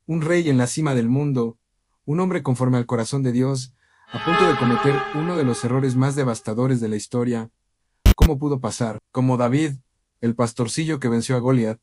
un rey en la cima del mundo, un hombre conforme al corazón de Dios, a punto de cometer uno de los errores más devastadores de la historia. ¿Cómo pudo pasar? Como David, el pastorcillo que venció a Goliat,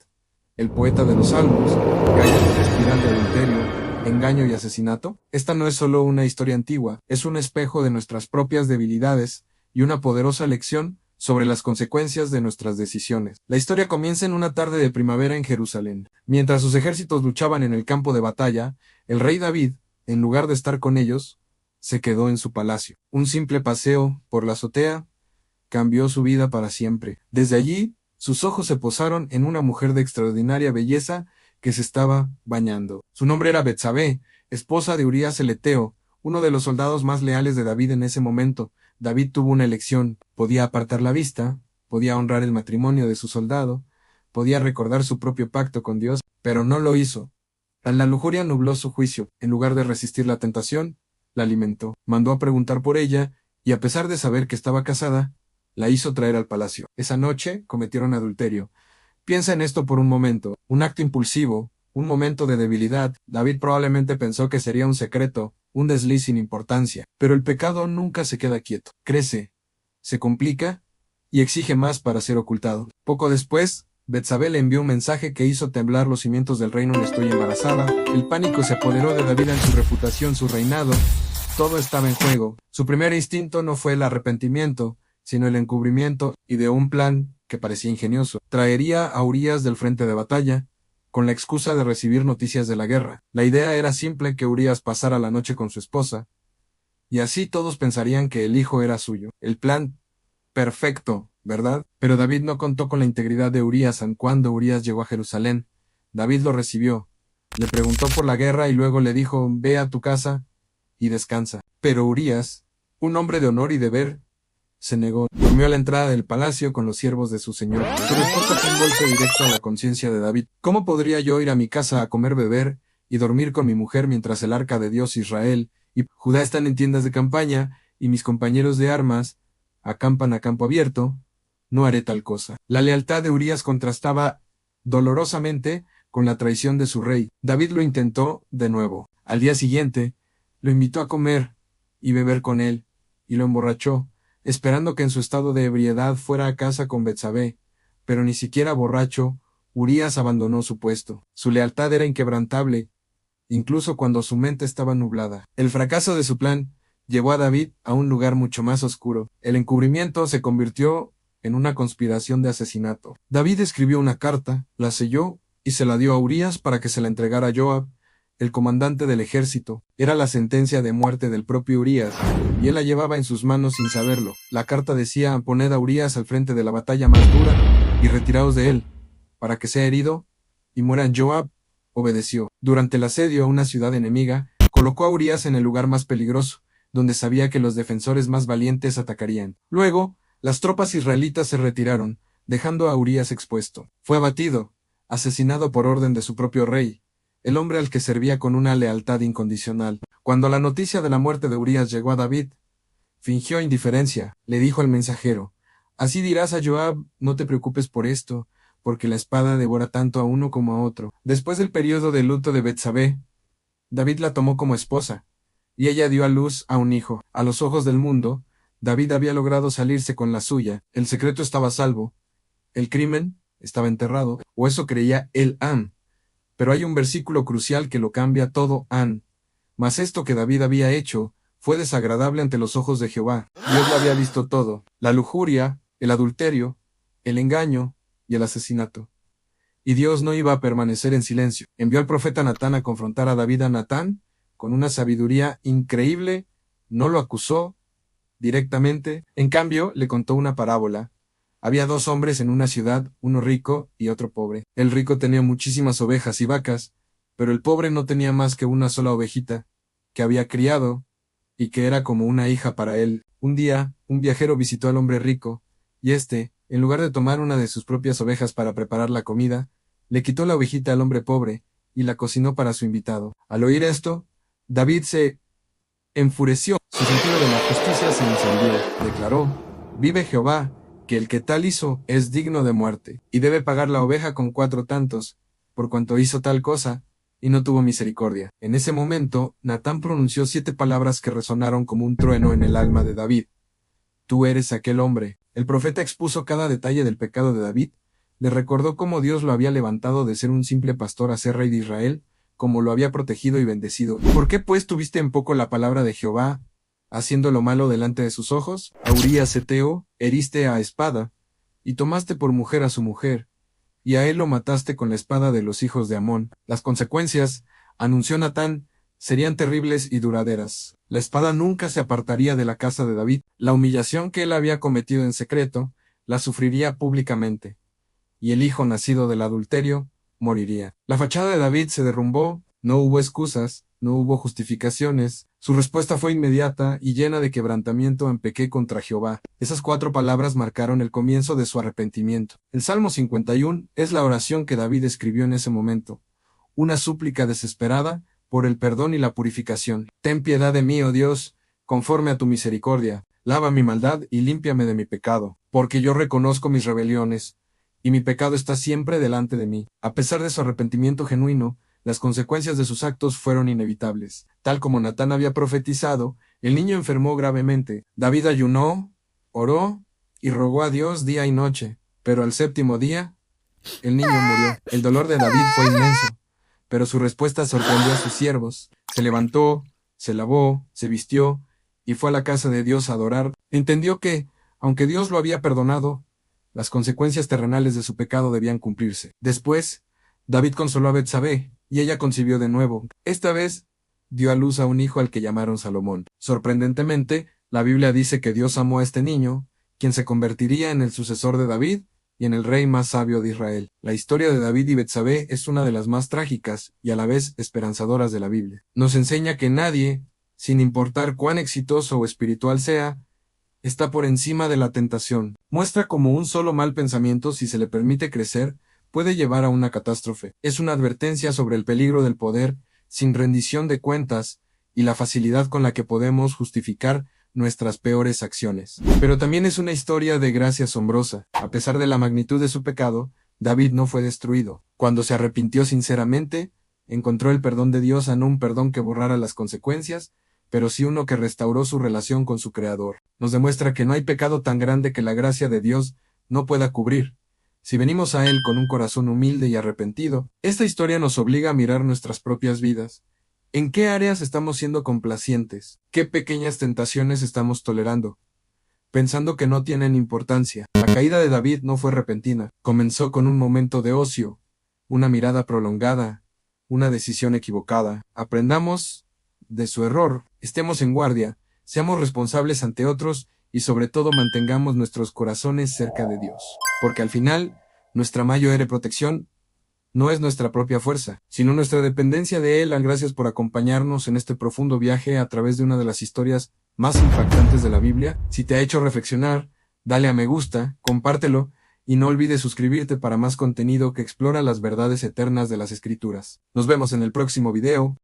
el poeta de los Salmos, cayó en una espiral de adulterio, engaño y asesinato. Esta no es solo una historia antigua, es un espejo de nuestras propias debilidades y una poderosa lección sobre las consecuencias de nuestras decisiones. La historia comienza en una tarde de primavera en Jerusalén. Mientras sus ejércitos luchaban en el campo de batalla, el rey David, en lugar de estar con ellos, se quedó en su palacio. Un simple paseo por la azotea cambió su vida para siempre. Desde allí, sus ojos se posaron en una mujer de extraordinaria belleza que se estaba bañando. Su nombre era Betsabé, esposa de Urías el Heteo, uno de los soldados más leales de David en ese momento. David tuvo una elección: podía apartar la vista, podía honrar el matrimonio de su soldado, podía recordar su propio pacto con Dios, pero no lo hizo. La lujuria nubló su juicio. En lugar de resistir la tentación, la alimentó. Mandó a preguntar por ella, y a pesar de saber que estaba casada, la hizo traer al palacio. Esa noche cometieron adulterio. Piensa en esto por un momento, un acto impulsivo, un momento de debilidad. David probablemente pensó que sería un secreto, un desliz sin importancia. Pero el pecado nunca se queda quieto. Crece, se complica y exige más para ser ocultado. Poco después, Betsabé le envió un mensaje que hizo temblar los cimientos del reino. Estoy embarazada. El pánico se apoderó de David en su reputación, su reinado. Todo estaba en juego. Su primer instinto no fue el arrepentimiento, sino el encubrimiento, y de un plan que parecía ingenioso. Traería a Urías del frente de batalla, con la excusa de recibir noticias de la guerra. La idea era simple: que Urías pasara la noche con su esposa, y así todos pensarían que el hijo era suyo. El plan perfecto, ¿verdad? Pero David no contó con la integridad de Urías. Cuando Urías llegó a Jerusalén, David lo recibió, le preguntó por la guerra y luego le dijo: ve a tu casa y descansa. Pero Urías, un hombre de honor y deber, se negó. Durmió a la entrada del palacio con los siervos de su señor. Su respuesta fue un golpe directo a la conciencia de David. ¿Cómo podría yo ir a mi casa a comer, beber y dormir con mi mujer mientras el arca de Dios, Israel y Judá están en tiendas de campaña y mis compañeros de armas acampan a campo abierto? No haré tal cosa. La lealtad de Urías contrastaba dolorosamente con la traición de su rey. David lo intentó de nuevo. Al día siguiente, lo invitó a comer y beber con él, y lo emborrachó, esperando que en su estado de ebriedad fuera a casa con Betsabé. Pero ni siquiera borracho, Urías abandonó su puesto. Su lealtad era inquebrantable, incluso cuando su mente estaba nublada. El fracaso de su plan llevó a David a un lugar mucho más oscuro. El encubrimiento se convirtió en una conspiración de asesinato. David escribió una carta, la selló y se la dio a Urías para que se la entregara a Joab, el comandante del ejército. Era la sentencia de muerte del propio Urías, y él la llevaba en sus manos sin saberlo. La carta decía: poned a Urías al frente de la batalla más dura y retiraos de él, para que sea herido y muera. Joab obedeció. Durante el asedio a una ciudad enemiga, colocó a Urías en el lugar más peligroso, donde sabía que los defensores más valientes atacarían. Luego, las tropas israelitas se retiraron, dejando a Urías expuesto. Fue abatido, asesinado por orden de su propio rey, el hombre al que servía con una lealtad incondicional. Cuando la noticia de la muerte de Urías llegó a David, fingió indiferencia. Le dijo al mensajero: así dirás a Joab: no te preocupes por esto, porque la espada devora tanto a uno como a otro. Después del periodo de luto de Betsabé, David la tomó como esposa, y ella dio a luz a un hijo. A los ojos del mundo, David había logrado salirse con la suya. El secreto estaba a salvo. El crimen estaba enterrado, o eso creía el Am. Pero hay un versículo crucial que lo cambia todo. Mas esto que David había hecho fue desagradable ante los ojos de Jehová. Dios lo había visto todo: la lujuria, el adulterio, el engaño y el asesinato. Y Dios no iba a permanecer en silencio. Envió al profeta Natán a confrontar a David. A Natán, con una sabiduría increíble, no lo acusó directamente. En cambio, le contó una parábola. Había dos hombres en una ciudad, uno rico y otro pobre. El rico tenía muchísimas ovejas y vacas, pero el pobre no tenía más que una sola ovejita, que había criado, y que era como una hija para él. Un día, un viajero visitó al hombre rico, y éste, en lugar de tomar una de sus propias ovejas para preparar la comida, le quitó la ovejita al hombre pobre, y la cocinó para su invitado. Al oír esto, David se enfureció. Su sentido de la justicia se encendió. Declaró: vive Jehová, que el que tal hizo es digno de muerte, y debe pagar la oveja con 4 tantos, por cuanto hizo tal cosa, y no tuvo misericordia. En ese momento, Natán pronunció 7 palabras que resonaron como un trueno en el alma de David. Tú eres aquel hombre. El profeta expuso cada detalle del pecado de David, le recordó cómo Dios lo había levantado de ser un simple pastor a ser rey de Israel, cómo lo había protegido y bendecido. ¿Por qué pues tuviste en poco la palabra de Jehová, haciendo lo malo delante de sus ojos? A Urías Heteo heriste a espada, y tomaste por mujer a su mujer, y a él lo mataste con la espada de los hijos de Amón. Las consecuencias, anunció Natán, serían terribles y duraderas. La espada nunca se apartaría de la casa de David. La humillación que él había cometido en secreto, la sufriría públicamente. Y el hijo nacido del adulterio, moriría. La fachada de David se derrumbó, no hubo excusas, no hubo justificaciones. Su respuesta fue inmediata y llena de quebrantamiento en pequé contra Jehová. Esas 4 palabras marcaron el comienzo de su arrepentimiento. El Salmo 51 es la oración que David escribió en ese momento. Una súplica desesperada por el perdón y la purificación. Ten piedad de mí, oh Dios, conforme a tu misericordia. Lava mi maldad y límpiame de mi pecado, porque yo reconozco mis rebeliones, y mi pecado está siempre delante de mí. A pesar de su arrepentimiento genuino, las consecuencias de sus actos fueron inevitables. Tal como Natán había profetizado, el niño enfermó gravemente. David ayunó, oró y rogó a Dios día y noche, pero al 7º día, el niño murió. El dolor de David fue inmenso, pero su respuesta sorprendió a sus siervos. Se levantó, se lavó, se vistió y fue a la casa de Dios a adorar. Entendió que, aunque Dios lo había perdonado, las consecuencias terrenales de su pecado debían cumplirse. Después, David consoló a Betsabé, y ella concibió de nuevo. Esta vez, dio a luz a un hijo al que llamaron Salomón. Sorprendentemente, la Biblia dice que Dios amó a este niño, quien se convertiría en el sucesor de David y en el rey más sabio de Israel. La historia de David y Betsabé es una de las más trágicas y a la vez esperanzadoras de la Biblia. Nos enseña que nadie, sin importar cuán exitoso o espiritual sea, está por encima de la tentación. Muestra cómo un solo mal pensamiento, si se le permite crecer, puede llevar a una catástrofe. Es una advertencia sobre el peligro del poder, sin rendición de cuentas, y la facilidad con la que podemos justificar nuestras peores acciones. Pero también es una historia de gracia asombrosa. A pesar de la magnitud de su pecado, David no fue destruido. Cuando se arrepintió sinceramente, encontró el perdón de Dios, no un perdón que borrara las consecuencias, pero sí uno que restauró su relación con su Creador. Nos demuestra que no hay pecado tan grande que la gracia de Dios no pueda cubrir. Si venimos a Él con un corazón humilde y arrepentido, esta historia nos obliga a mirar nuestras propias vidas. ¿En qué áreas estamos siendo complacientes? ¿Qué pequeñas tentaciones estamos tolerando, pensando que no tienen importancia? La caída de David no fue repentina. Comenzó con un momento de ocio, una mirada prolongada, una decisión equivocada. Aprendamos de su error, estemos en guardia, seamos responsables ante otros y sobre todo mantengamos nuestros corazones cerca de Dios. Porque al final, nuestra mayor protección no es nuestra propia fuerza, sino nuestra dependencia de Él. Gracias por acompañarnos en este profundo viaje a través de una de las historias más impactantes de la Biblia. Si te ha hecho reflexionar, dale a me gusta, compártelo y no olvides suscribirte para más contenido que explora las verdades eternas de las Escrituras. Nos vemos en el próximo video.